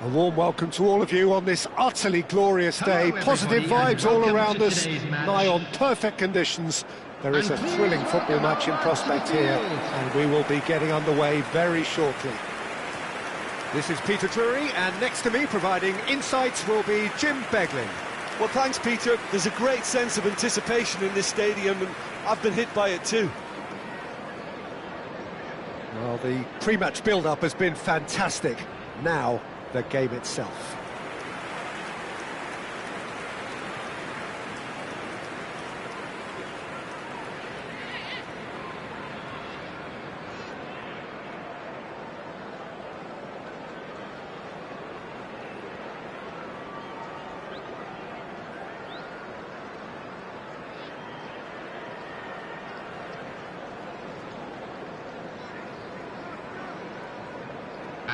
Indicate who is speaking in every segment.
Speaker 1: A warm welcome to all of you on this utterly glorious day. Positive vibes all around us, nigh on perfect conditions. There is a thrilling football match in prospect here, and we will be getting underway very shortly. This is Peter Drury, and next to me, providing insights, will be Jim Beglin.
Speaker 2: Well, thanks, Peter. There's a great sense of anticipation in this stadium, and I've been hit by it too.
Speaker 1: Well, the pre-match build-up has been fantastic. Now, the game itself.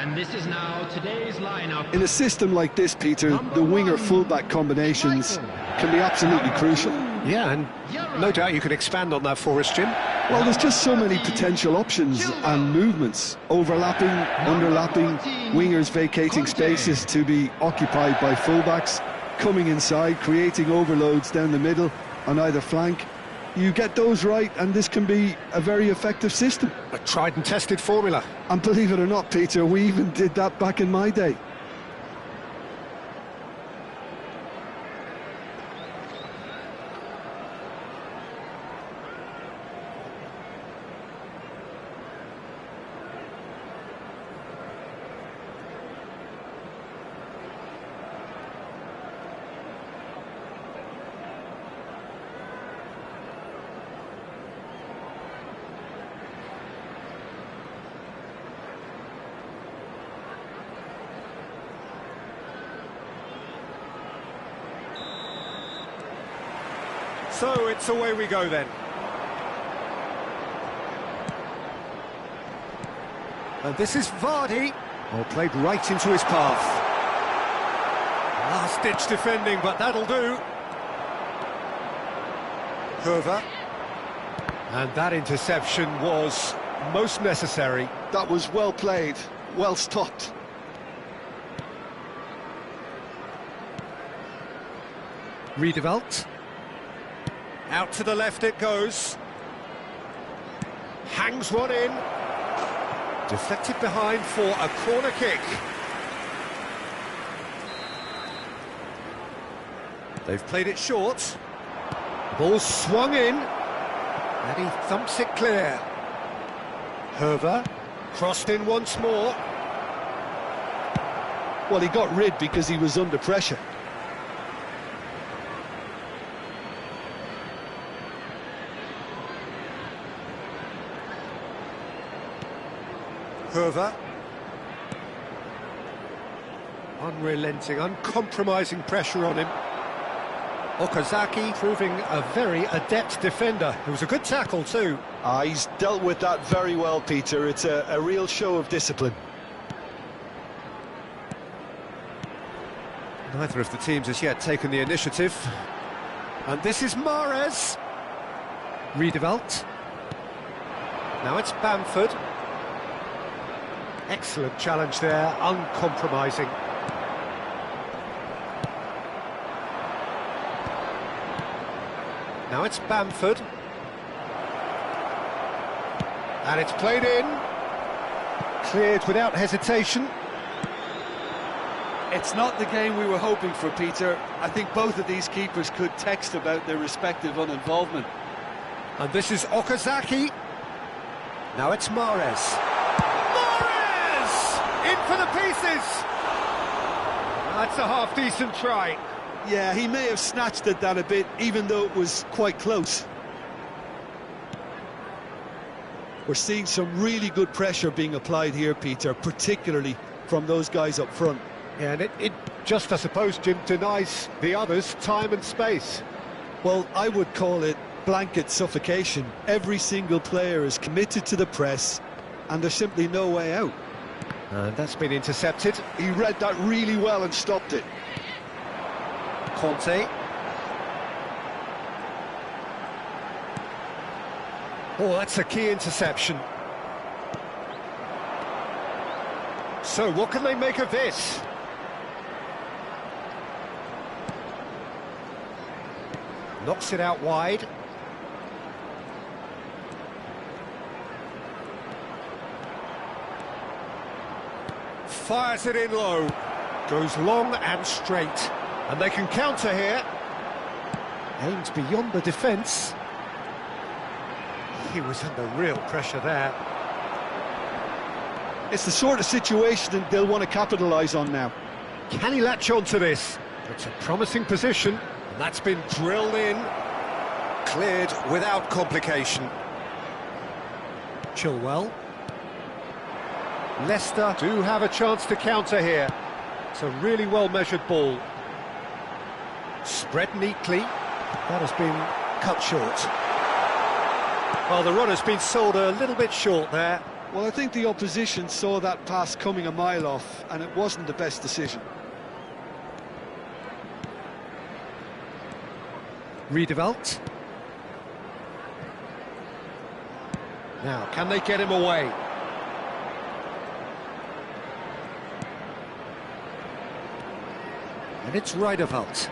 Speaker 3: And this is now today's lineup.
Speaker 2: In a system like this, Peter, the winger-fullback combinations can be absolutely crucial.
Speaker 1: Yeah, and no doubt you can expand on that for us, Jim.
Speaker 2: Well, there's just so many potential options and movements. Overlapping, underlapping, wingers vacating spaces to be occupied by fullbacks, coming inside, creating overloads down the middle on either flank. You get those right, and this can be a very effective system.
Speaker 1: A tried and tested formula.
Speaker 2: And believe it or not, Peter, we even did that back in my day.
Speaker 1: So it's away we go then. And this is Vardy. Oh, played right into his path. Last-ditch defending, but that'll do. Curver. And that interception was most necessary.
Speaker 2: That was well played, well stopped.
Speaker 1: Redeveloped. Out to the left it goes. Hangs one in. Deflected behind for a corner kick. They've played it short. Ball swung in. And he thumps it clear. Herver. Crossed in once more.
Speaker 2: Well, he got rid because he was under pressure.
Speaker 1: Herver. Unrelenting, uncompromising pressure on him. Okazaki proving a very adept defender. It was a good tackle too.
Speaker 2: He's dealt with that very well, Peter. It's a real show of discipline.
Speaker 1: Neither of the teams has yet taken the initiative. And this is Mahrez. Redeveloped. Now it's Bamford. Excellent challenge there, uncompromising. Now it's Bamford. And it's played in. Cleared without hesitation.
Speaker 2: It's not the game we were hoping for, Peter. I think both of these keepers could text about their respective uninvolvement.
Speaker 1: And this is Okazaki. Now it's Mahrez. Mahrez! In for the pieces! That's a half-decent try.
Speaker 2: Yeah, he may have snatched at that a bit, even though it was quite close. We're seeing some really good pressure being applied here, Peter, particularly from those guys up front.
Speaker 1: Yeah, and it just, I suppose, Jim, denies the others time and space.
Speaker 2: Well, I would call it blanket suffocation. Every single player is committed to the press, and there's simply no way out.
Speaker 1: And that's been intercepted.
Speaker 2: He read that really well and stopped it.
Speaker 1: Conte. Oh, that's a key interception. So, what can they make of this? Knocks it out wide. Fires it in low. Goes long and straight. And they can counter here. Aims beyond the defence. He was under real pressure there.
Speaker 2: It's the sort of situation they'll want to capitalise on now.
Speaker 1: Can he latch on to this? It's a promising position. And that's been drilled in. Cleared without complication. Chilwell. Leicester do have a chance to counter here. It's a really well-measured ball. Spread neatly. That has been cut short. Well, the run has been sold a little bit short there.
Speaker 2: Well, I think the opposition saw that pass coming a mile off, and it wasn't the best decision.
Speaker 1: Redeveloped. Now, can they get him away? And it's Resurgir.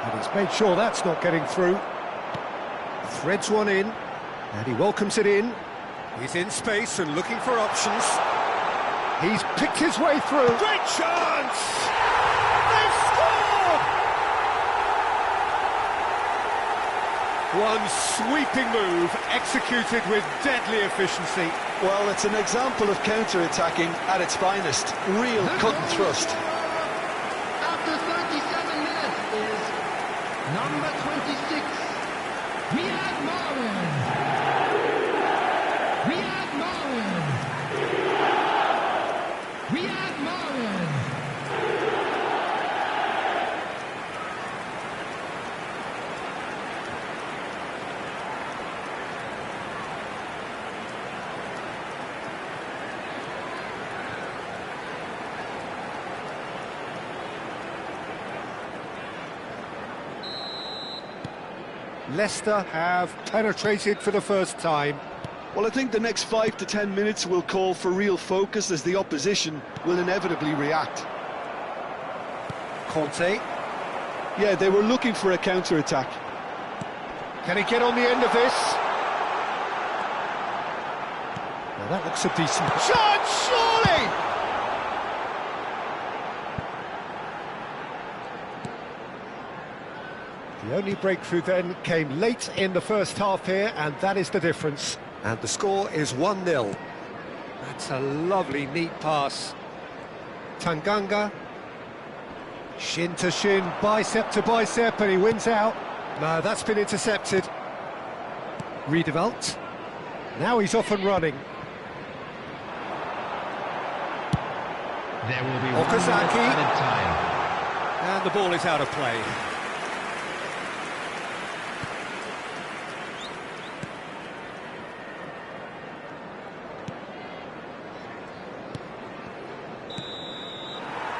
Speaker 1: And he's made sure that's not getting through. Threads one in, and he welcomes it in. He's in space and looking for options. He's picked his way through. Great chance! They've scored! One sweeping move, executed with deadly efficiency.
Speaker 2: Well, it's an example of counter-attacking at its finest. Real cut and thrust.
Speaker 3: After 37 minutes is number 26, Riyad Mahrez. Riyad Mahrez. Riyad Mahrez.
Speaker 1: Leicester have penetrated for the first time.
Speaker 2: Well, I think the next 5 to 10 minutes will call for real focus as the opposition will inevitably react.
Speaker 1: Conte.
Speaker 2: Yeah, they were looking for a counter-attack.
Speaker 1: Can he get on the end of this? Well, that looks a decent chance, surely! The only breakthrough then came late in the first half here, and that is the difference. And the score is 1-0. That's a lovely, neat pass. Tanganga. Shin to shin, bicep to bicep, and he wins out. No, that's been intercepted. Redeveloped. Now he's off and running.
Speaker 3: There will be
Speaker 1: Okazaki.
Speaker 3: 1 minute added time.
Speaker 1: And the ball is out of play.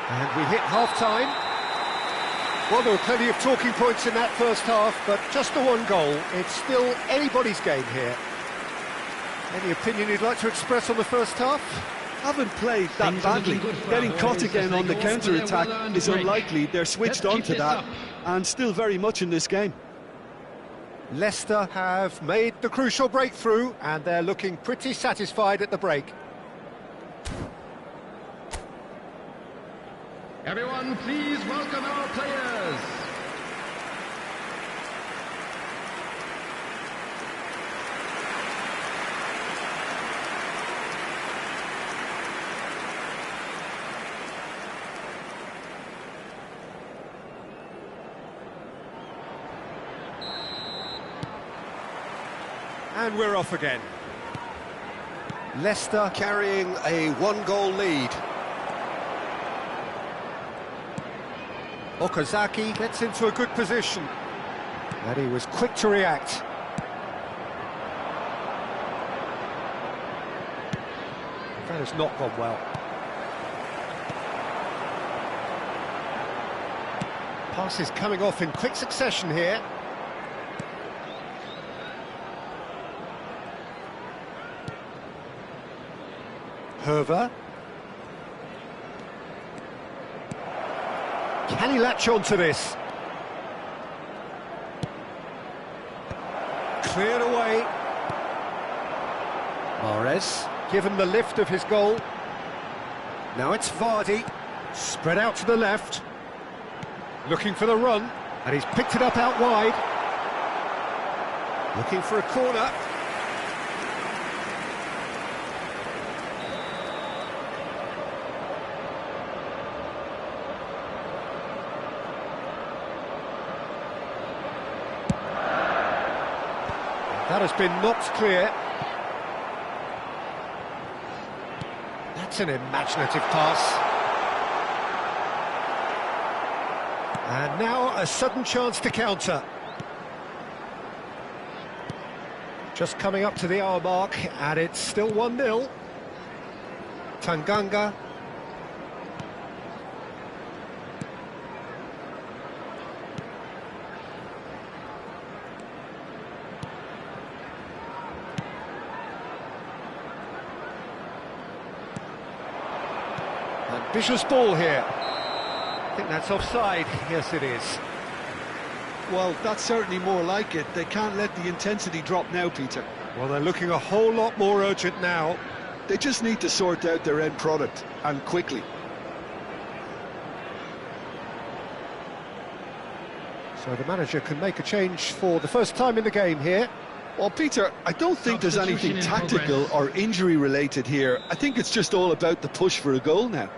Speaker 1: And we hit half-time. Well, there were plenty of talking points in that first half, but just the one goal. It's still anybody's game here. Any opinion you'd like to express on the first half?
Speaker 2: Haven't played that badly. Getting caught again on the counter-attack is unlikely. They're switched on to that, and still very much in this game.
Speaker 1: Leicester have made the crucial breakthrough, and they're looking pretty satisfied at the break.
Speaker 3: Everyone, please welcome our players.
Speaker 1: And we're off again. Leicester carrying a one-goal lead. Okazaki gets into a good position. And he was quick to react. That has not gone well. Passes coming off in quick succession here. Herver. Can he latch on to this? Cleared away. Mahrez, given the lift of his goal. Now it's Vardy, spread out to the left. Looking for the run, and he's picked it up out wide. Looking for a corner. That has been knocked clear. That's an imaginative pass. And now a sudden chance to counter. Just coming up to the hour mark, and it's still 1-0. Tanganga. Ambitious ball here. I think that's offside. Yes, it is.
Speaker 2: Well, that's certainly more like it. They can't let the intensity drop now, Peter.
Speaker 1: Well, they're looking a whole lot more urgent now.
Speaker 2: They just need to sort out their end product, and quickly.
Speaker 1: So the manager can make a change for the first time in the game here.
Speaker 2: Well, Peter, I don't think there's anything tactical or injury-related here. I think it's just all about the push for a goal now.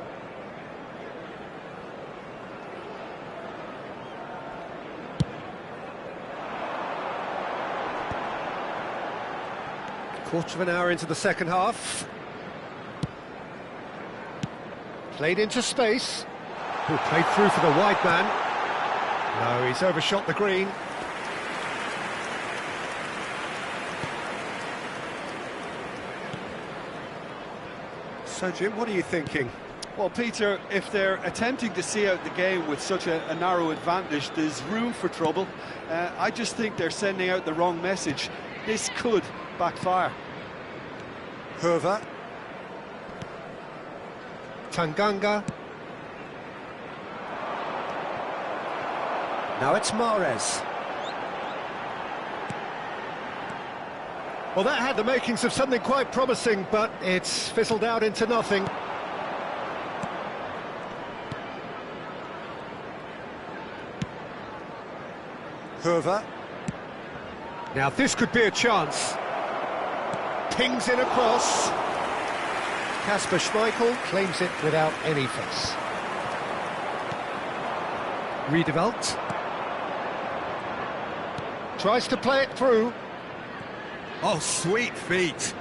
Speaker 1: Quarter of an hour into the second half. Played into space. Who played through for the wide man. No, he's overshot the green. So, Jim, what are you thinking?
Speaker 2: Well, Peter, if they're attempting to see out the game with such a narrow advantage, there's room for trouble. I just think they're sending out the wrong message. This could backfire.
Speaker 1: Herver. Tanganga. Now it's Mahrez. Well, that had the makings of something quite promising, but it's fizzled out into nothing. Herver. Now this could be a chance. Pings in across. Kasper Schmeichel claims it without any fuss. Redeveloped. Tries to play it through. Oh, sweet feet.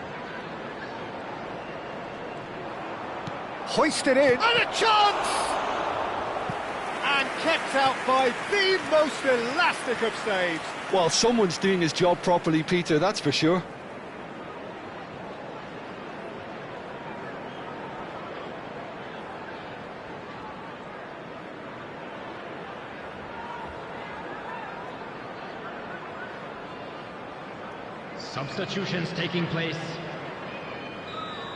Speaker 1: Hoisted in. And a chance! And kept out by the most elastic of saves.
Speaker 2: Well, someone's doing his job properly, Peter, that's for sure.
Speaker 3: Substitutions taking place.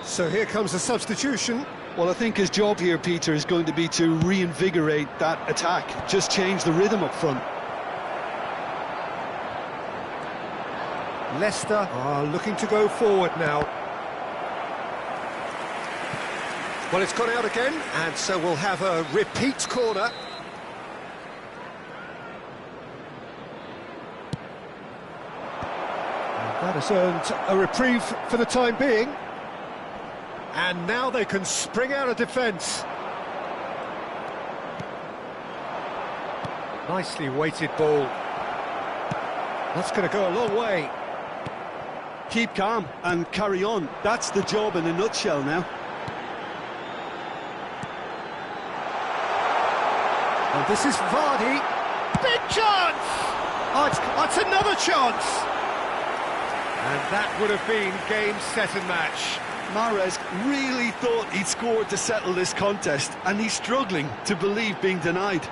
Speaker 1: So here comes a substitution.
Speaker 2: Well, I think his job here, Peter, is going to be to reinvigorate that attack. Just change the rhythm up front.
Speaker 1: Leicester are looking to go forward now. Well, it's gone out again, and so we'll have a repeat corner. And that has earned a reprieve for the time being. And now they can spring out of defence. Nicely weighted ball. That's going to go a long way.
Speaker 2: Keep calm and carry on. That's the job in a nutshell now.
Speaker 1: And this is Vardy. Big chance! Oh, it's another chance! And that would have been game, set and match.
Speaker 2: Mahrez really thought he'd scored to settle this contest, and he's struggling to believe being denied.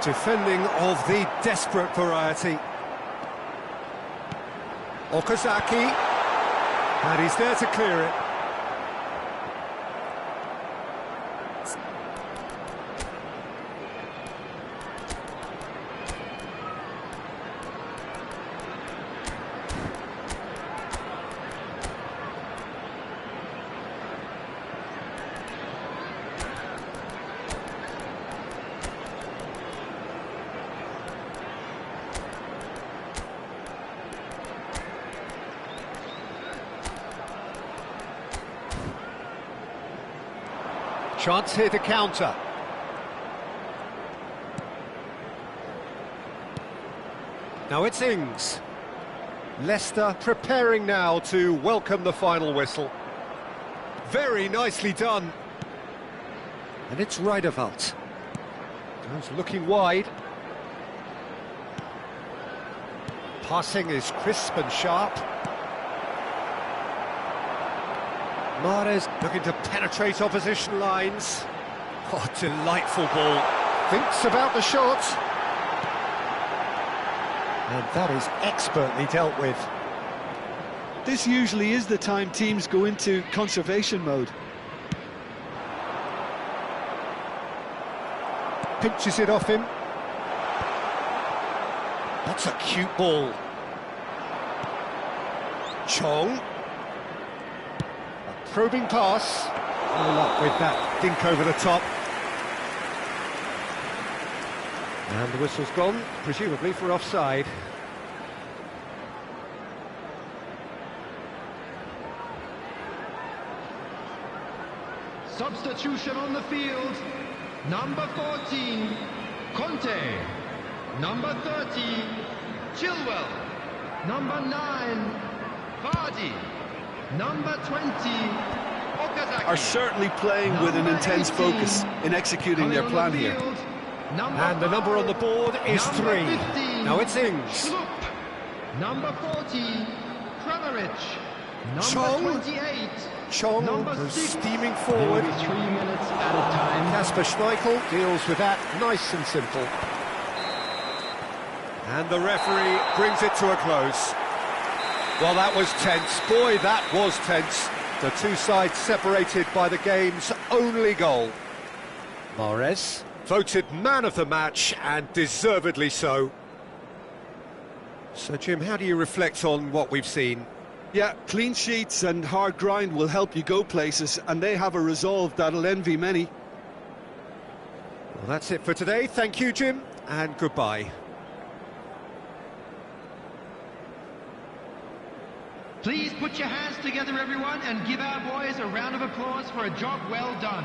Speaker 1: Defending of the desperate variety. Okazaki, and he's there to clear it. Chance here to counter. Now it's Ings. Leicester preparing now to welcome the final whistle. Very nicely done. And it's Reideveld. Goes looking wide. Passing is crisp and sharp. Mahrez looking to penetrate opposition lines. Oh, delightful ball. Thinks about the shot. And that is expertly dealt with.
Speaker 2: This usually is the time teams go into conservation mode.
Speaker 1: Pinches it off him. That's a cute ball. Chong. Probing pass. No luck with that dink over the top. And the whistle's gone, presumably for offside.
Speaker 3: Substitution on the field. Number 14, Conte. Number 30, Chilwell. Number 9, Vardy. Number 20, Okazaki.
Speaker 2: Are certainly playing with an intense focus in executing their plan here.
Speaker 1: And the number on the board is 3. Now it's Ings.
Speaker 3: Number 40, Kramaric.
Speaker 1: Chong.
Speaker 3: Number 28,
Speaker 1: Chong
Speaker 3: number
Speaker 1: goes
Speaker 3: 6.
Speaker 1: steaming forward.
Speaker 3: 3 minutes at a time.
Speaker 1: Kasper Schmeichel deals with that nice and simple. And the referee brings it to a close. Well, that was tense. Boy, that was tense. The two sides separated by the game's only goal. Mahrez voted man of the match, and deservedly so. So, Jim, how do you reflect on what we've seen?
Speaker 2: Yeah, clean sheets and hard grind will help you go places, and they have a resolve that'll envy many.
Speaker 1: Well, that's it for today. Thank you, Jim, and goodbye.
Speaker 3: Please put your hands together, everyone, and give our boys a round of applause for a job well done.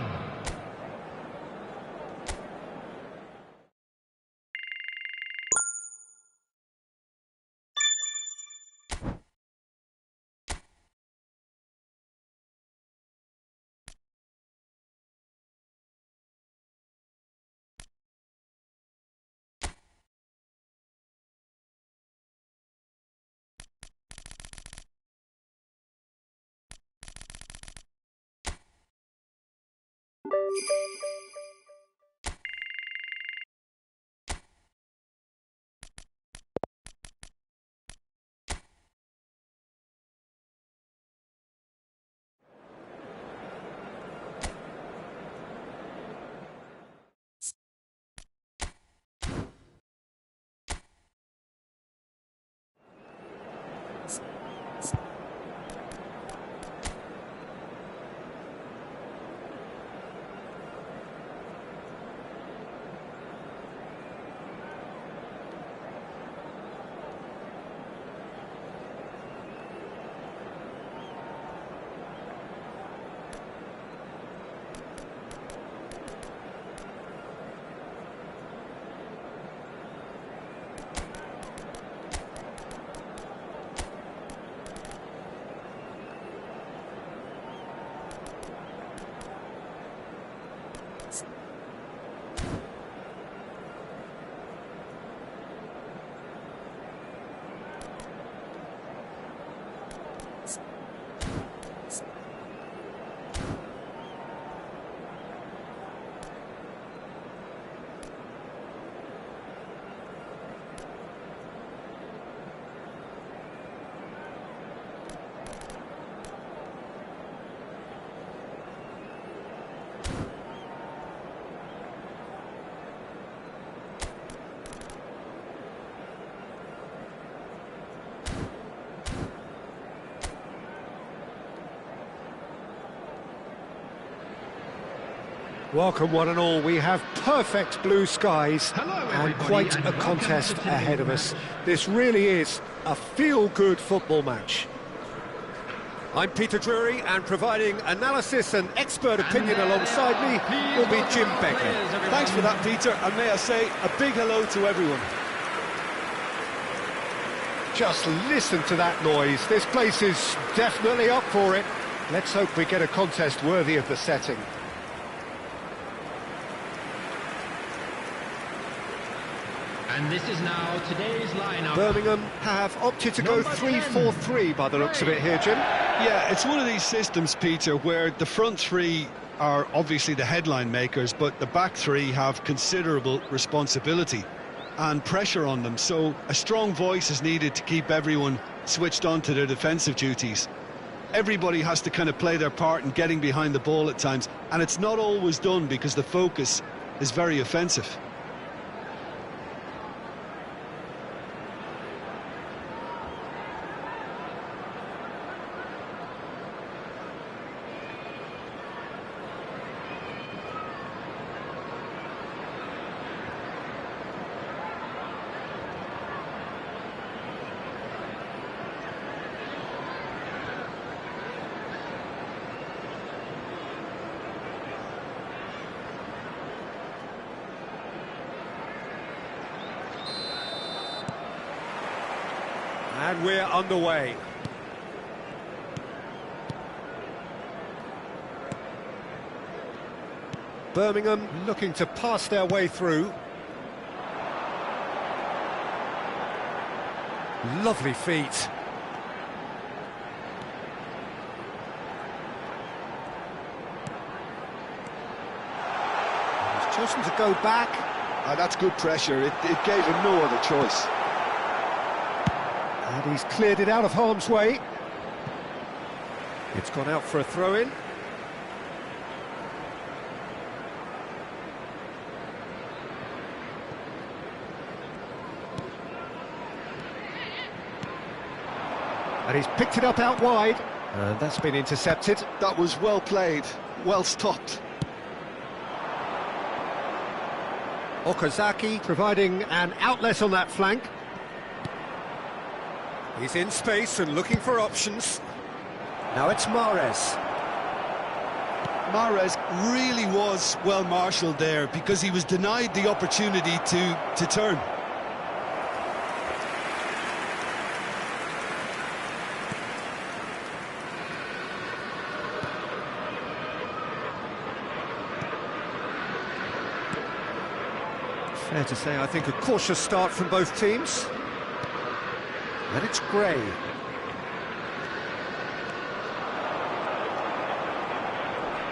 Speaker 1: Welcome one and all, we have perfect blue skies and quite a contest ahead of us. This really is a feel-good football match. I'm Peter Drury, and providing analysis and expert opinion alongside me will be Jim Begley.
Speaker 2: Thanks for that, Peter, and may I say a big hello to everyone.
Speaker 1: Just listen to that noise, this place is definitely up for it. Let's hope we get a contest worthy of the setting.
Speaker 3: And this is now today's lineup.
Speaker 1: Birmingham have opted to go 3-4-3 by the looks of it here, Jim.
Speaker 2: Yeah, it's one of these systems, Peter, where the front three are obviously the headline makers, but the back three have considerable responsibility and pressure on them. So a strong voice is needed to keep everyone switched on to their defensive duties. Everybody has to kind of play their part in getting behind the ball at times, and it's not always done because the focus is very offensive.
Speaker 1: And we're underway. Birmingham looking to pass their way through. Lovely feet. He's chosen to go back.
Speaker 2: That's good pressure. It gave him no other choice.
Speaker 1: And he's cleared it out of harm's way. It's gone out for a throw-in. And he's picked it up out wide. And that's been intercepted.
Speaker 2: That was well played, well stopped.
Speaker 1: Okazaki providing an outlet on that flank. He's in space and looking for options. Now it's Mahrez.
Speaker 2: Mahrez really was well marshalled there because he was denied the opportunity to turn.
Speaker 1: Fair to say, I think, a cautious start from both teams. And it's Gray.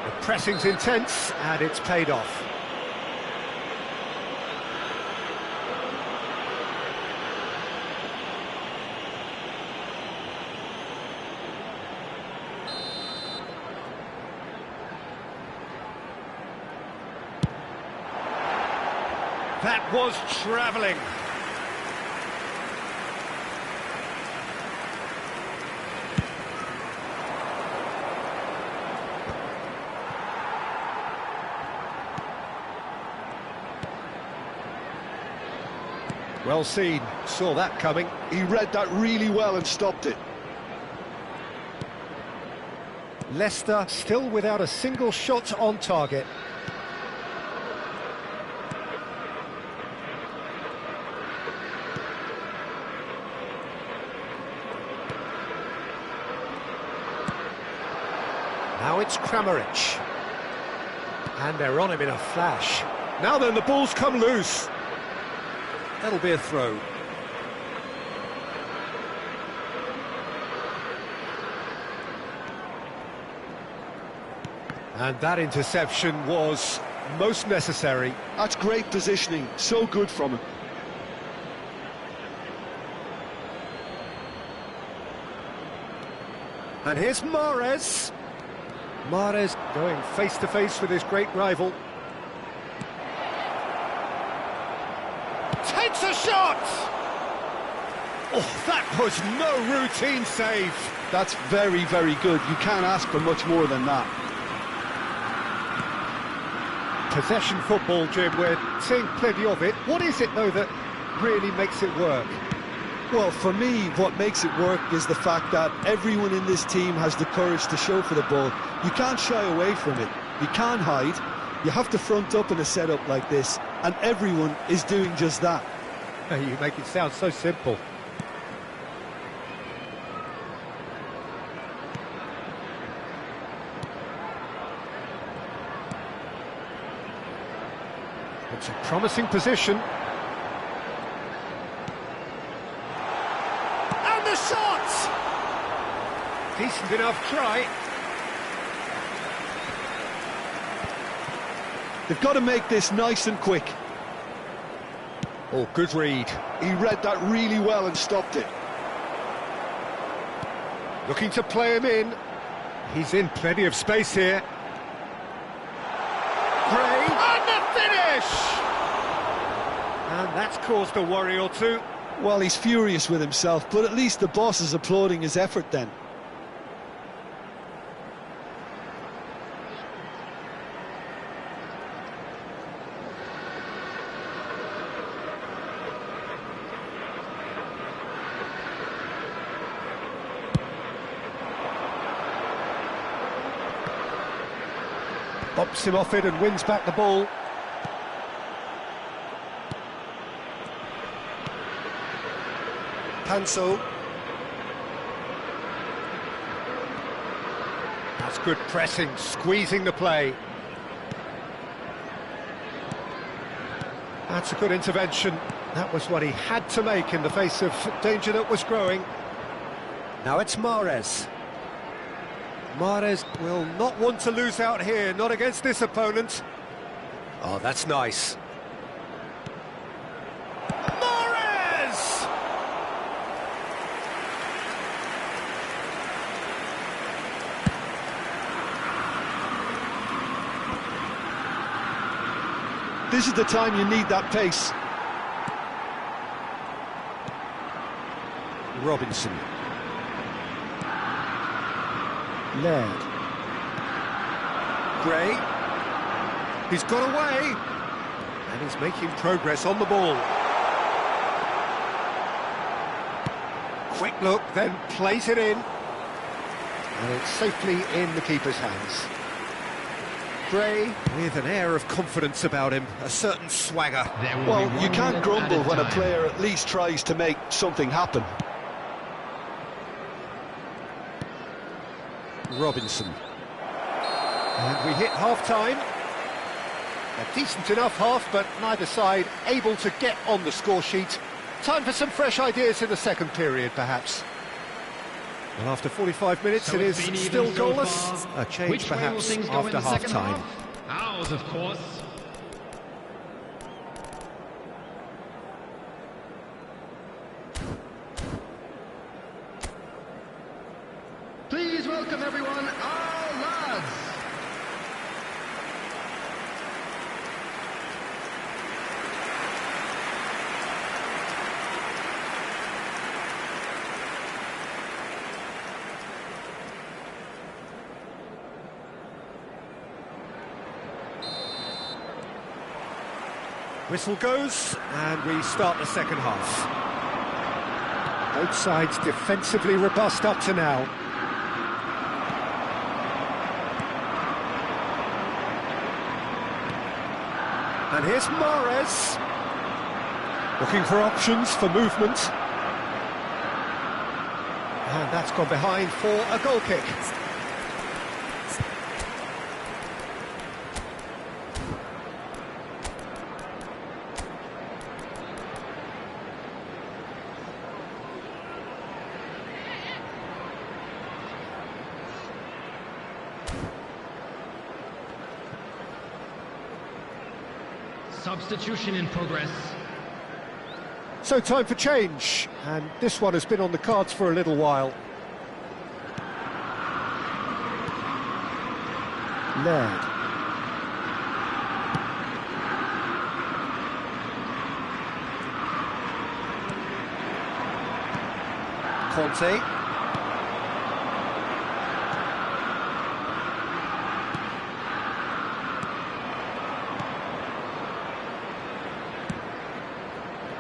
Speaker 1: The pressing's intense, and it's paid off. That was travelling. Well seen, saw that coming.
Speaker 2: He read that really well and stopped it.
Speaker 1: Leicester still without a single shot on target. Now it's Kramaric. And they're on him in a flash. Now then, the ball's come loose. That'll be a throw. And that interception was most necessary.
Speaker 2: That's great positioning, so good from him.
Speaker 1: And here's Mahrez. Mahrez going face-to-face with his great rival. Takes a shot! Oh, that was no routine save.
Speaker 2: That's very, very good. You can't ask for much more than that.
Speaker 1: Possession football, Jim, we're seeing plenty of it. What is it, though, that really makes it work?
Speaker 2: Well, for me, what makes it work is the fact that everyone in this team has the courage to show for the ball. You can't shy away from it. You can't hide. You have to front up in a setup like this, and everyone is doing just that.
Speaker 1: You make it sound so simple. It's a promising position. And the shot! Decent enough try.
Speaker 2: They've got to make this nice and quick.
Speaker 1: Oh, good read.
Speaker 2: He read that really well and stopped it.
Speaker 1: Looking to play him in. He's in plenty of space here. Gray, and the finish! And that's caused a worry or two.
Speaker 2: Well, he's furious with himself, but at least the boss is applauding his effort then.
Speaker 1: Bumps him off it and wins back the ball. Panso. That's good pressing, squeezing the play. That's a good intervention. That was what he had to make in the face of danger that was growing. Now it's Mahrez. Mahrez will not want to lose out here, not against this opponent. Oh, that's nice. Mahrez!
Speaker 2: This is the time you need that pace.
Speaker 1: Robinson. Laird. Gray. He's got away. And he's making progress on the ball. Quick look, then plays it in. And it's safely in the keeper's hands. Gray with an air of confidence about him, a certain swagger.
Speaker 2: Well, you can't grumble when a player at least tries to make something happen.
Speaker 1: Robinson. And we hit half-time. A decent enough half, but neither side able to get on the score sheet. Time for some fresh ideas in the second period, perhaps. Well, after 45 minutes,
Speaker 3: So
Speaker 1: it is
Speaker 3: it's been
Speaker 1: still
Speaker 3: even so
Speaker 1: goalless.
Speaker 3: far.
Speaker 1: A change,
Speaker 3: Which way will
Speaker 1: perhaps,
Speaker 3: things go in
Speaker 1: after
Speaker 3: the second
Speaker 1: half-time.
Speaker 3: half? Ours, of course. Please welcome everyone, our lads.
Speaker 1: Whistle goes, and we start the second half. Both sides defensively robust up to now. And here's Mahrez. Looking for options for movement. And that's gone behind for a goal kick.
Speaker 3: Substitution in progress.
Speaker 1: So time for change, and this one has been on the cards for a little while. Laird. Conte.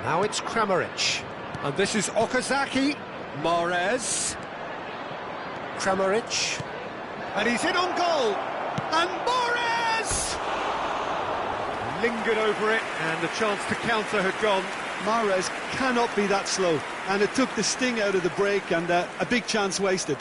Speaker 1: Now it's Kramaric. And this is Okazaki. Mahrez. Kramaric. And he's in on goal. And Mahrez! Lingered over it, and the chance to counter had gone.
Speaker 2: Mahrez cannot be that slow, and it took the sting out of the break, and a big chance wasted.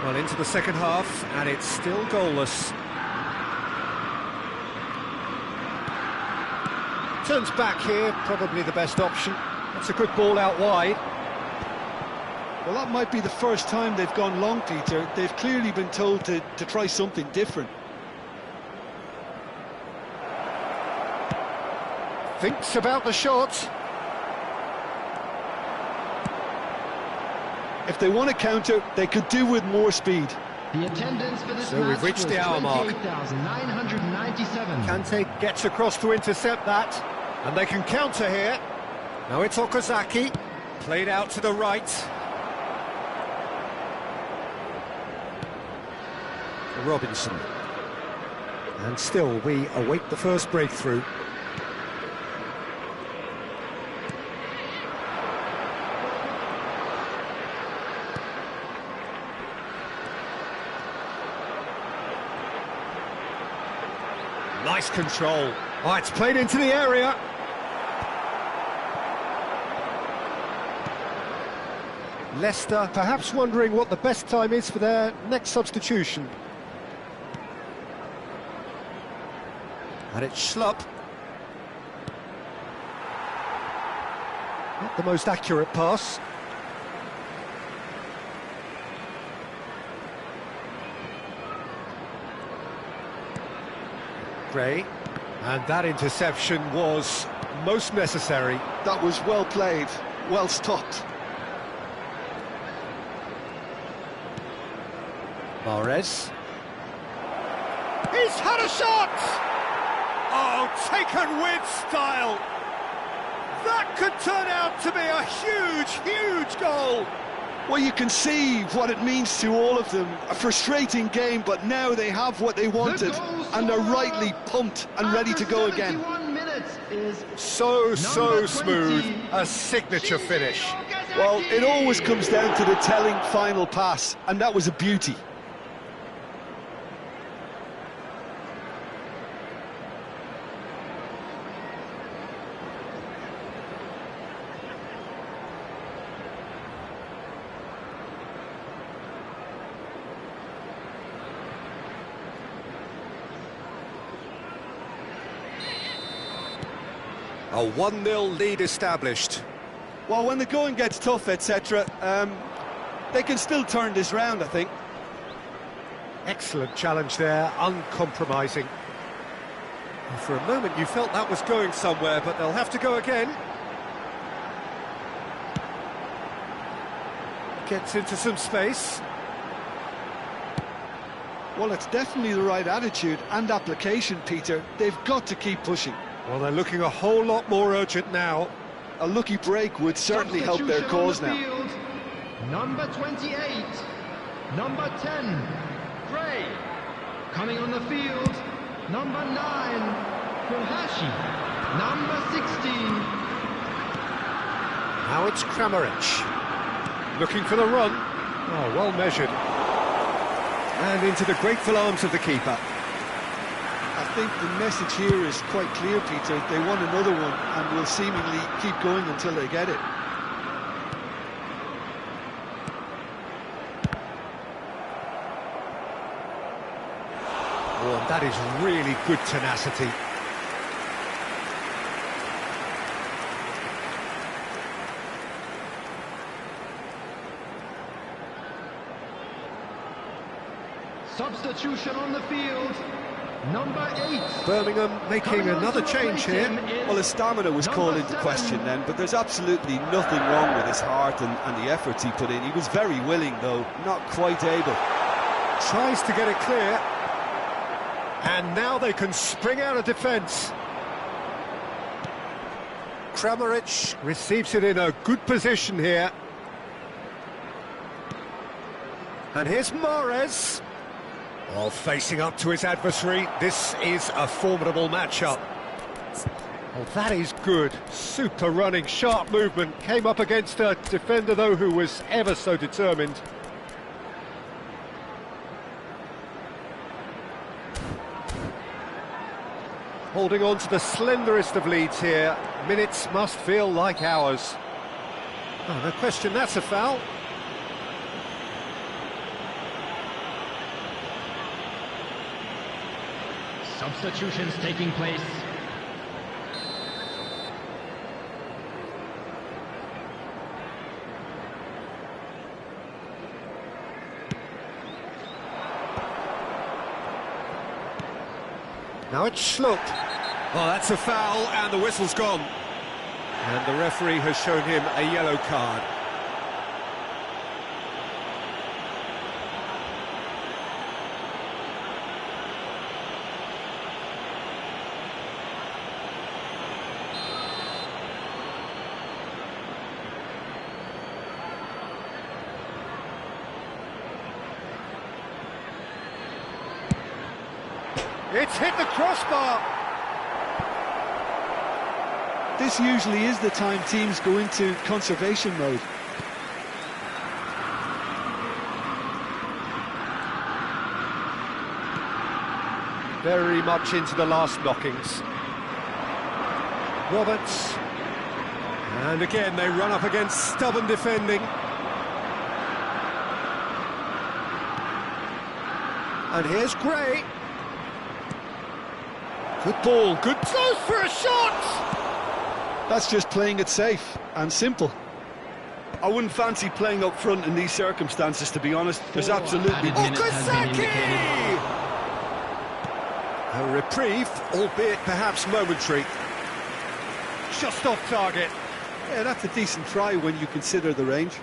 Speaker 1: Well, into the second half, and it's still goalless. Turns back here, probably the best option. That's a good ball out wide.
Speaker 2: Well, that might be the first time they've gone long, Peter. They've clearly been told to try something different.
Speaker 1: Thinks about the shot.
Speaker 2: If they want to counter, they could do with more speed.
Speaker 3: The attendance for this
Speaker 1: So
Speaker 3: match
Speaker 1: we've reached
Speaker 3: was
Speaker 1: the hour mark.
Speaker 3: 28,997.
Speaker 1: Kante gets across to intercept that, and they can counter here. Now it's Okazaki, played out to the right. Robinson. And still, we await the first breakthrough. Nice control. Oh, it's played into the area. Leicester perhaps wondering what the best time is for their next substitution. And it's Schlupp. Not the most accurate pass. Gray, and that interception was most necessary.
Speaker 2: That was well played, well stopped.
Speaker 1: Mahrez. He's had a shot! Oh, taken with style! That could turn out to be a huge, huge goal!
Speaker 2: Well, you can see what it means to all of them. A frustrating game, but now they have what they wanted, and they're rightly pumped and ready to go again.
Speaker 1: So smooth, a signature finish.
Speaker 2: Well, it always comes down to the telling final pass, and that was a beauty.
Speaker 1: A 1-0 lead established.
Speaker 2: Well, when the going gets tough, etc., they can still turn this round, I think.
Speaker 1: Excellent challenge there, uncompromising. And for a moment you felt that was going somewhere, but they'll have to go again. Gets into some space.
Speaker 2: Well, it's definitely the right attitude and application, Peter. They've got to keep pushing.
Speaker 1: Well, they're looking a whole lot more urgent now.
Speaker 2: A lucky break would certainly help their cause now.
Speaker 3: Number 28, number 10, Gray. Coming on the field, number 9, Kohashi. Number 16.
Speaker 1: Now it's Kramaric. Looking for the run. Oh, well measured. And into the grateful arms of the keeper.
Speaker 2: I think the message here is quite clear, Peter. They want another one and will seemingly keep going until they get it.
Speaker 1: Oh, and that is really good tenacity.
Speaker 3: Substitution on the field. Number 8.
Speaker 1: Birmingham making another change here.
Speaker 2: Well, his stamina was called into question then, but there's absolutely nothing wrong with his heart and the efforts he put in. He was very willing, though, not quite able.
Speaker 1: Tries to get it clear. And now they can spring out of defence. Kramaric receives it in a good position here. And here's Mahrez. Well, facing up to his adversary, this is a formidable matchup. Oh, that is good. Super running, sharp movement. Came up against a defender, though, who was ever so determined. Holding on to the slenderest of leads here. Minutes must feel like hours. Oh, no question, that's a foul.
Speaker 3: Substitutions taking place.
Speaker 1: Now it's Schlupp. Oh, that's a foul, and the whistle's gone. And the referee has shown him a yellow card. It's hit the crossbar.
Speaker 2: This usually is the time teams go into conservation mode.
Speaker 1: Very much into the last knockings. Roberts. And again, they run up against stubborn defending. And here's Gray. Good ball, good close for a shot!
Speaker 2: That's just playing it safe and simple. I wouldn't fancy playing up front in these circumstances, to be honest. There's absolutely...
Speaker 1: Okazaki! A reprieve, albeit perhaps momentary. Just off target.
Speaker 2: Yeah, that's a decent try when you consider the range.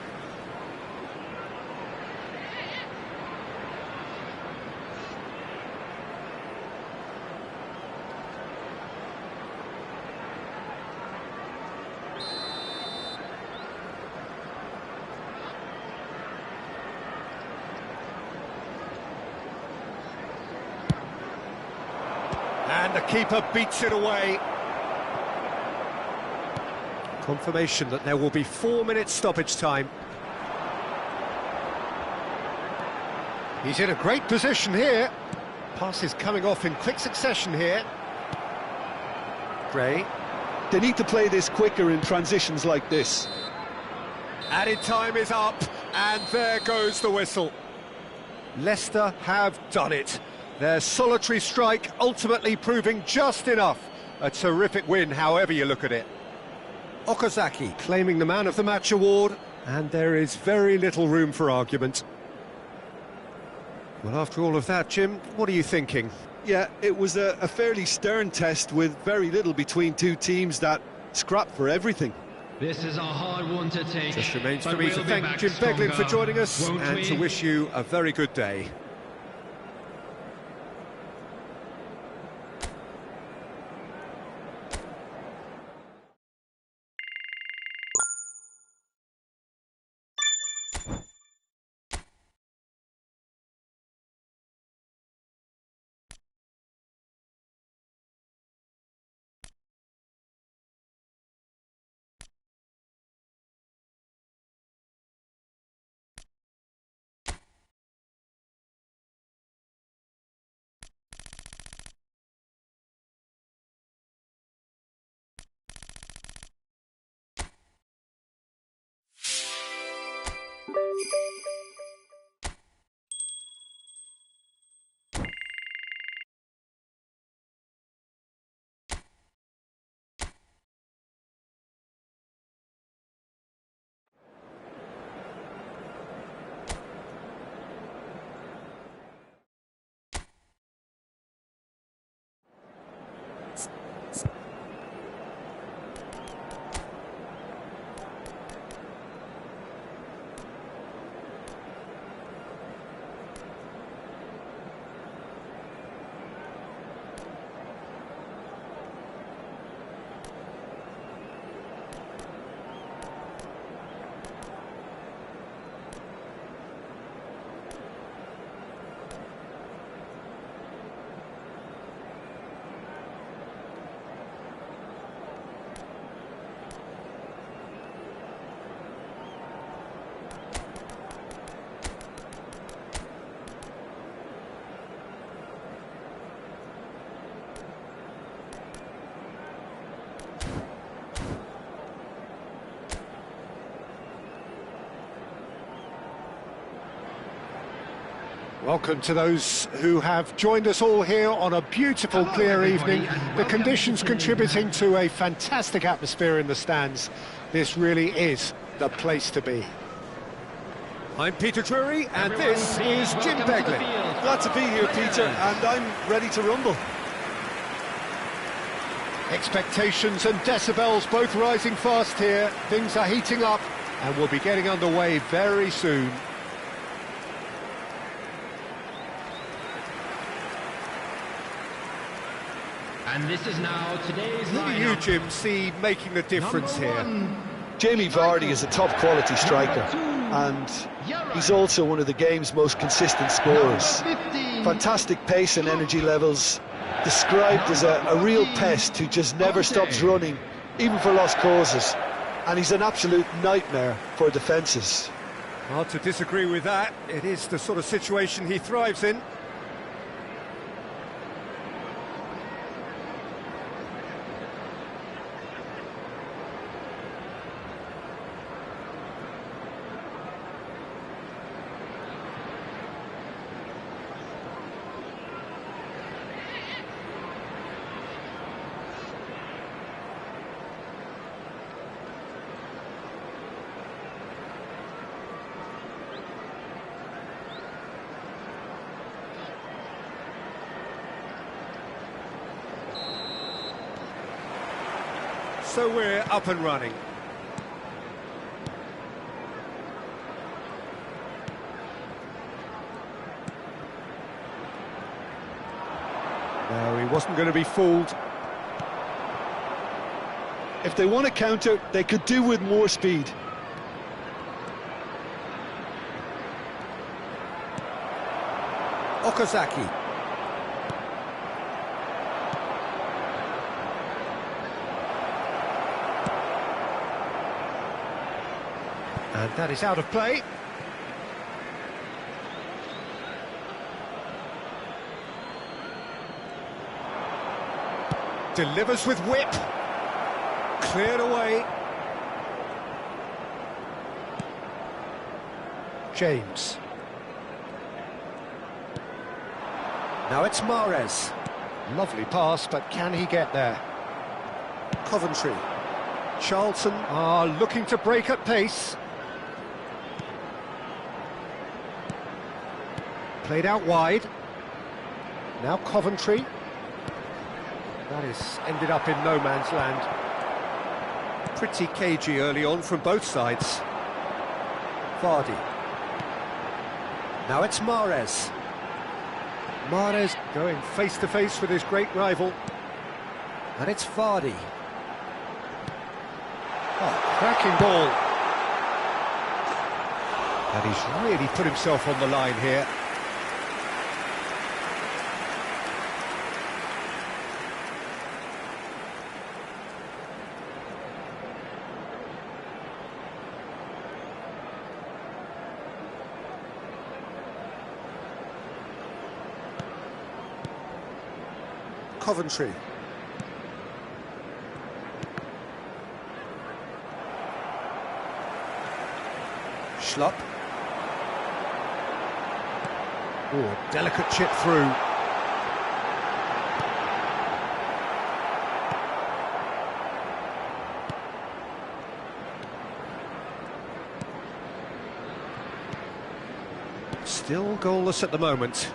Speaker 1: And the keeper beats it away. Confirmation that there will be 4 minutes stoppage time. He's in a great position here. Pass is coming off in quick succession here. Gray.
Speaker 2: They need to play this quicker in transitions like this.
Speaker 1: Added time is up, and there goes the whistle. Leicester have done it. Their solitary strike ultimately proving just enough. A terrific win, however you look at it. Okazaki claiming the Man of the Match award, and there is very little room for argument. Well, after all of that, Jim, what are you thinking?
Speaker 2: Yeah, it was a fairly stern test with very little between two teams that scrapped for everything.
Speaker 3: This is a hard one to take.
Speaker 1: Just remains for me to thank Jim Beglin for joining us and to wish you a very good day. Welcome to those who have joined us all here on a beautiful, clear evening. The conditions contributing to a fantastic atmosphere in the stands. This really is the place to be. I'm Peter Drury, and this is Jim Beglin.
Speaker 2: Glad to be here, Peter, and I'm ready to rumble.
Speaker 1: Expectations and decibels both rising fast here. Things are heating up, and we'll be getting underway very soon.
Speaker 3: And this is now today's
Speaker 1: Who do you, Jim, see making the difference here?
Speaker 2: Jamie Vardy is a top-quality striker, and he's also one of the game's most consistent scorers. Fantastic pace and energy levels, described as a real pest who just never stops running, even for lost causes. And he's an absolute nightmare for defences.
Speaker 1: Hard to disagree with that. It is the sort of situation he thrives in. So we're up and running. No, he wasn't going to be fooled.
Speaker 2: If they want to counter, they could do with more speed.
Speaker 1: Okazaki. And that is out of play. Delivers with whip. Cleared away. James. Now it's Mahrez. Lovely pass, but can he get there? Coventry. Charlton are looking to break at pace. Played out wide. Now Coventry. That is ended up in no man's land. Pretty cagey early on from both sides. Vardy. Now it's Mahrez. Mahrez going face to face with his great rival. And it's Vardy. Oh, cracking ball. And he's really put himself on the line here. Coventry. Schlupp. Oh, delicate chip through. Still goalless at the moment.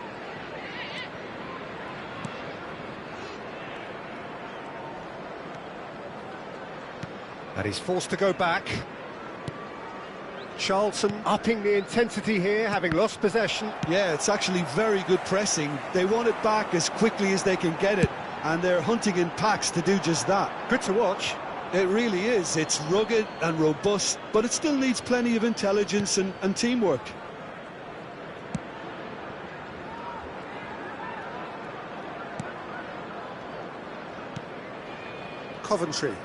Speaker 1: And he's forced to go back. Charlton upping the intensity here, having lost possession.
Speaker 2: Yeah, it's actually very good pressing. They want it back as quickly as they can get it, and they're hunting in packs to do just that.
Speaker 1: Good to watch.
Speaker 2: It really is. It's rugged and robust, but it still needs plenty of intelligence and teamwork.
Speaker 1: Coventry.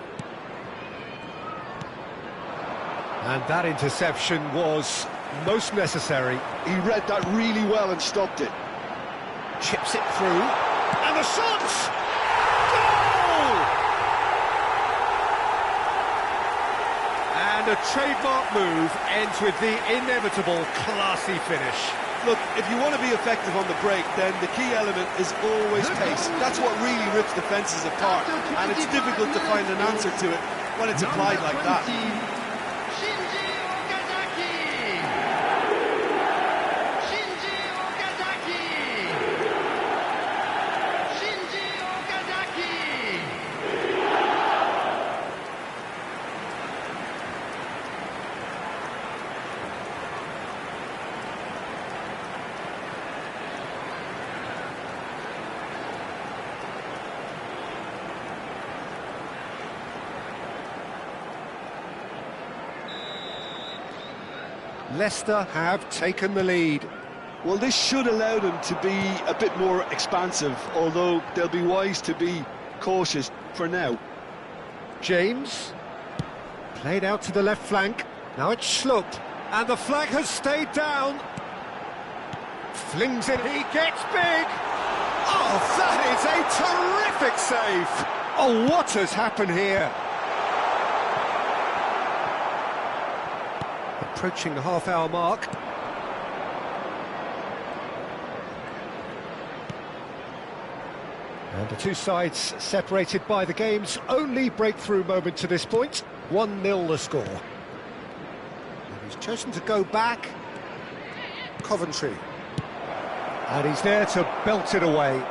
Speaker 1: And that interception was most necessary.
Speaker 2: He read that really well and stopped it.
Speaker 1: Chips it through. And the shot! Goal! And a trademark move ends with the inevitable classy finish.
Speaker 2: Look, if you want to be effective on the break, then the key element is always pace. That's what really rips defences apart, and it's difficult to find an answer to it when it's applied like that.
Speaker 1: Leicester have taken the lead.
Speaker 2: Well, this should allow them to be a bit more expansive, although they'll be wise to be cautious for now.
Speaker 1: James, played out to the left flank. Now it's Schlupp, and the flag has stayed down. Flings it, he gets big. Oh, that is a terrific save. Oh, what has happened here? Approaching the half-hour mark. And the two sides separated by the game's only breakthrough moment to this point. 1-0 the score. And he's chosen to go back. Coventry. And he's there to belt it away.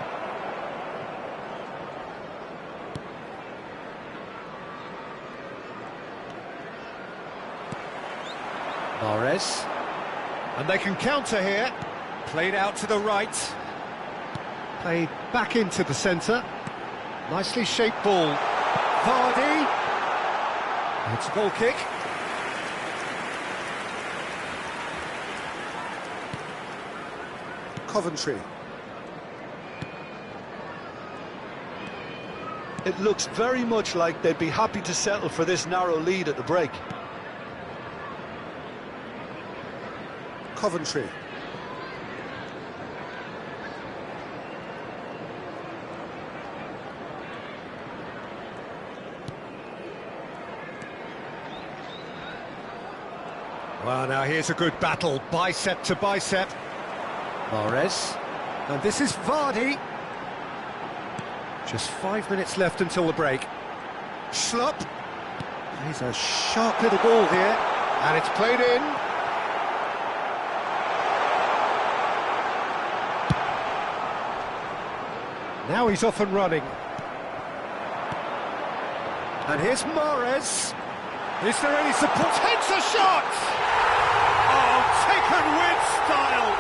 Speaker 1: Mahrez, and they can counter here. Played out to the right. Played back into the centre. Nicely shaped ball. Vardy. It's a goal kick. Coventry.
Speaker 2: It looks very much like they'd be happy to settle for this narrow lead at the break.
Speaker 1: Coventry. Well, now here's a good battle, bicep to bicep. Mahrez. And this is Vardy. Just 5 minutes left until the break. Schlupp. He's a sharp little ball here. And it's played in. Now he's off and running. And here's Mahrez. Is there any support? Takes a shot! Oh, taken with style!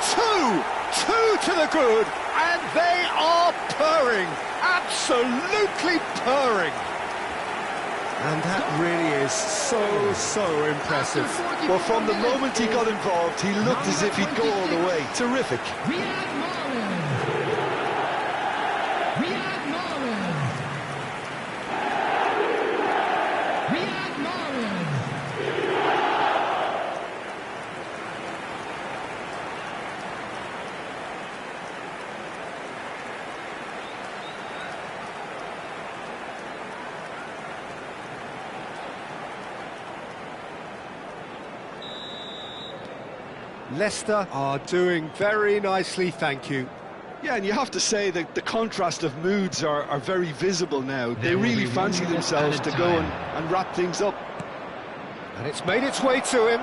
Speaker 1: Two to the good, and they are purring. Absolutely purring. And that really is so impressive.
Speaker 2: Well, from the moment he got involved, he looked as if he'd go all the way. Terrific.
Speaker 1: Leicester are doing very nicely, thank you.
Speaker 2: Yeah, and you have to say that the contrast of moods are very visible now. They really fancy themselves to go and wrap things up.
Speaker 1: And it's made its way to him.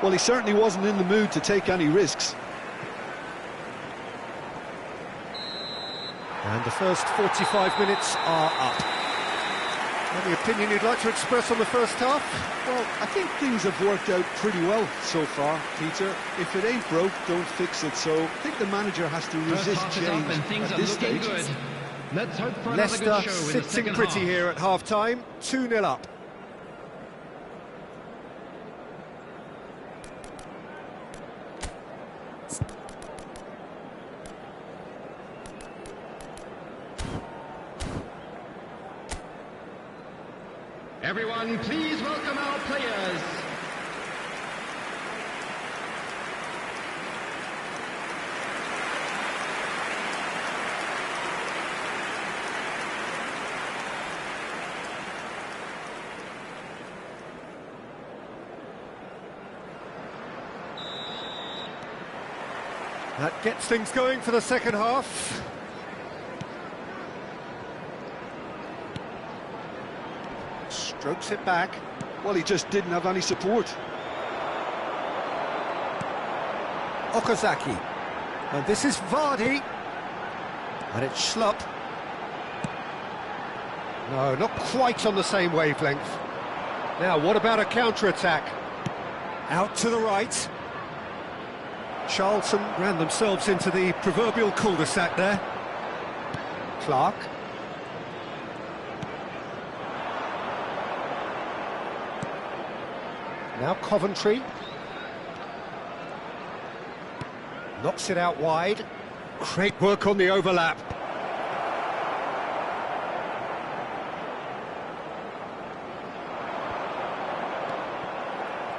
Speaker 2: Well, he certainly wasn't in the mood to take any risks.
Speaker 1: And the first 45 minutes are up. Any opinion you'd like to express on the first half?
Speaker 2: Well, I think things have worked out pretty well so far, Peter. If it ain't broke, don't fix it. So I think the manager has to resist change at this stage.
Speaker 3: Let's hope for
Speaker 1: Leicester
Speaker 3: another good show in the
Speaker 1: sitting
Speaker 3: second
Speaker 1: pretty
Speaker 3: half.
Speaker 1: here at half-time, 2-0 up.
Speaker 3: Everyone, please welcome our players.
Speaker 1: That gets things going for the second half. Strokes it back.
Speaker 2: Well, he just didn't have any support.
Speaker 1: Okazaki. And this is Vardy. And it's Schlupp. No, not quite on the same wavelength. Now, what about a counter-attack? Out to the right. Charlton ran themselves into the proverbial cul-de-sac there. Clark. Now Coventry. Knocks it out wide. Great work on the overlap.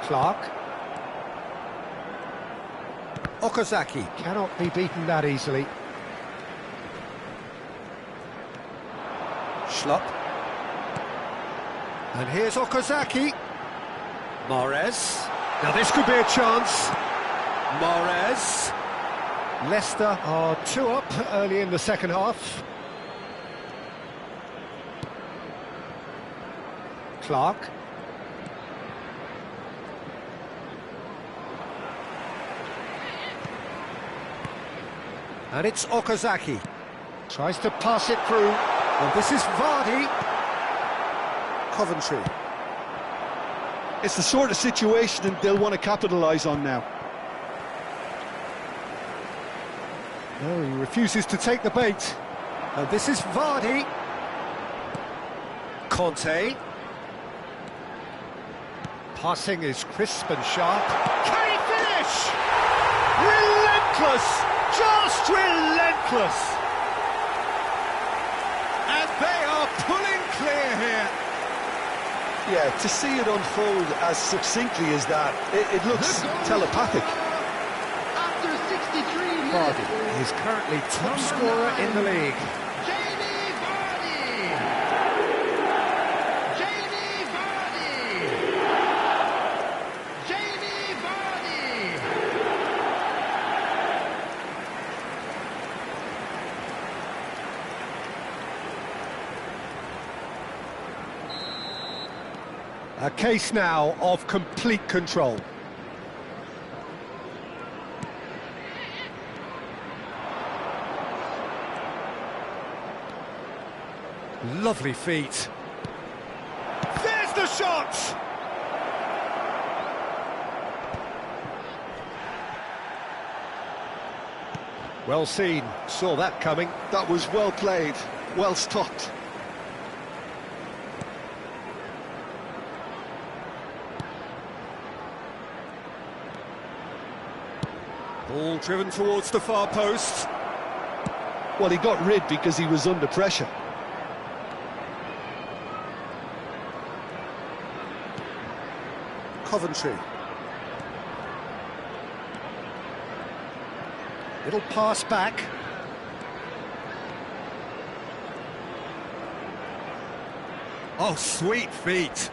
Speaker 1: Clark. Okazaki cannot be beaten that easily. Schlupp. And here's Okazaki. Mahrez. Now this could be a chance. Mahrez. Leicester are 2 up early in the second half. Clark. And it's Okazaki. Tries to pass it through. And this is Vardy. Coventry.
Speaker 2: It's the sort of situation that they'll want to capitalise on now.
Speaker 1: No, he refuses to take the bait. And this is Vardy. Conte. Passing is crisp and sharp. Can he finish? Relentless! Just relentless! And they are pulling clear here.
Speaker 2: Yeah, to see it unfold as succinctly as that, it looks telepathic.
Speaker 3: After 63 minutes,
Speaker 1: Vardy is currently top scorer in the league.
Speaker 3: Jamie Vardy! Jamie Vardy! Jamie Vardy!
Speaker 1: A case now of complete control. Lovely feet. There's the shot! Well seen, saw that coming.
Speaker 2: That was well played, well stopped.
Speaker 1: Ball driven towards the far post.
Speaker 2: Well, he got rid because he was under pressure.
Speaker 1: Coventry. Little pass back. Oh, sweet feet.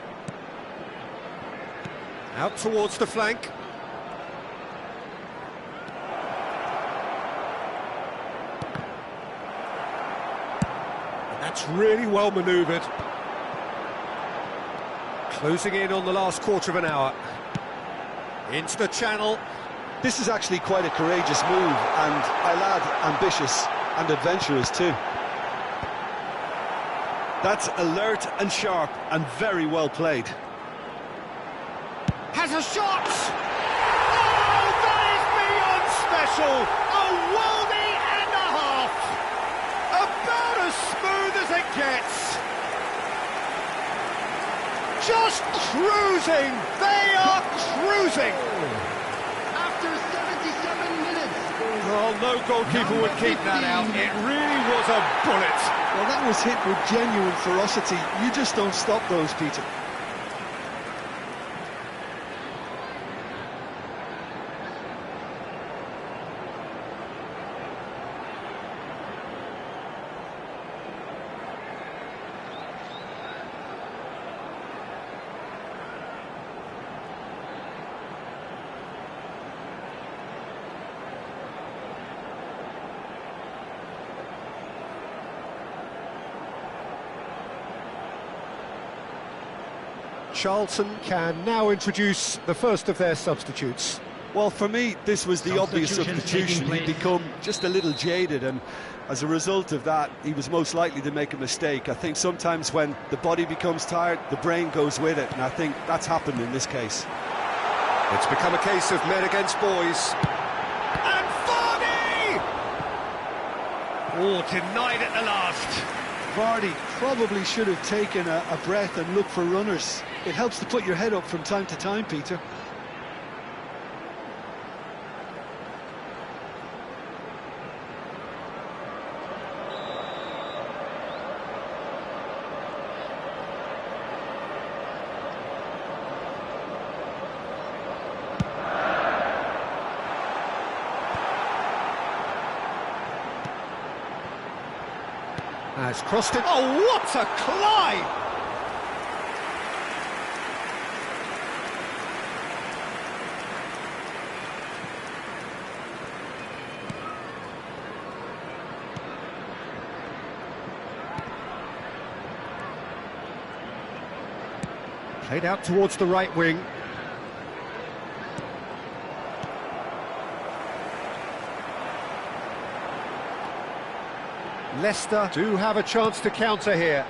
Speaker 1: Out towards the flank. That's really well manoeuvred. Closing in on the last quarter of an hour. Into the channel.
Speaker 2: This is actually quite a courageous move, and I'll add ambitious and adventurous too. That's alert and sharp and very well played.
Speaker 1: Has a shot! Oh, that is beyond special! A worldie and a half! About as smooth as it gets! Just cruising! They are cruising!
Speaker 3: After 77 minutes.
Speaker 1: Well, no goalkeeper would keep that out. It really was a bullet.
Speaker 2: Well, that was hit with genuine ferocity. You just don't stop those, Peter.
Speaker 1: Charlton can now introduce the first of their substitutes.
Speaker 2: Well, for me, this was the obvious substitution. He'd become just a little jaded, and as a result of that, he was most likely to make a mistake. I think sometimes when the body becomes tired, the brain goes with it, and I think that's happened in this case.
Speaker 1: It's become a case of men against boys. And Vardy!
Speaker 3: Oh, denied at the last.
Speaker 2: Vardy probably should have taken a breath and looked for runners. It helps to put your head up from time to time, Peter.
Speaker 1: Has crossed it. Oh, what a climb! Played out towards the right wing. Leicester do have a chance to counter here.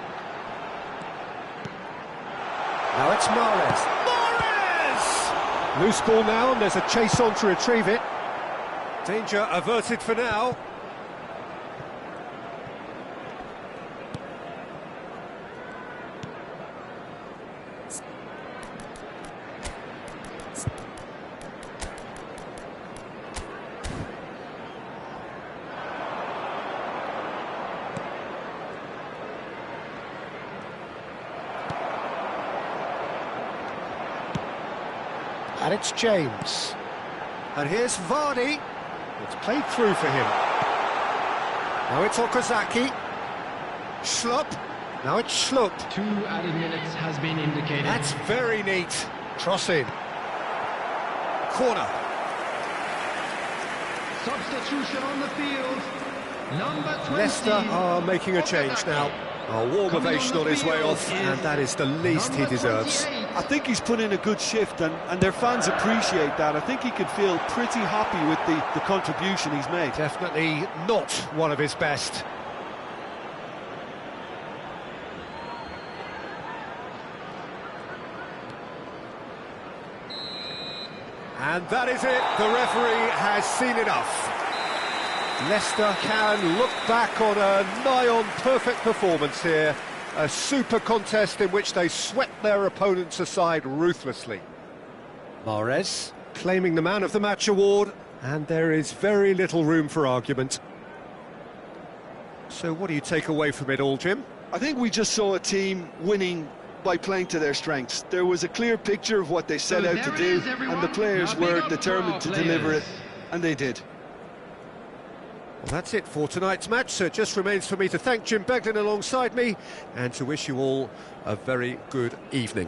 Speaker 1: Now it's Mahrez. Loose ball now, and there's a chase on to retrieve it. Danger averted for now. And it's James. And here's Vardy. It's played through for him. Now it's Okazaki. Schlupp. Now it's Schlupp.
Speaker 3: 2 added minutes has been indicated.
Speaker 1: That's very neat. Cross in. Corner.
Speaker 3: Substitution on the field. Number 20.
Speaker 1: Leicester are making a change now. A warm ovation on his way off, and that is the least he deserves.
Speaker 2: I think he's put in a good shift, and their fans appreciate that. I think he could feel pretty happy with the contribution he's made.
Speaker 1: Definitely not one of his best. And that is it. The referee has seen enough. Leicester can look back on a nigh-on perfect performance here. A super contest in which they swept their opponents aside ruthlessly. Mahrez claiming the Man of the Match award, and there is very little room for argument. So what do you take away from it all, Jim?
Speaker 2: I think we just saw a team winning by playing to their strengths. There was a clear picture of what they set out to do, and the players were determined to deliver it, and they did.
Speaker 1: Well, that's it for tonight's match, so it just remains for me to thank Jim Beglin alongside me and to wish you all a very good evening.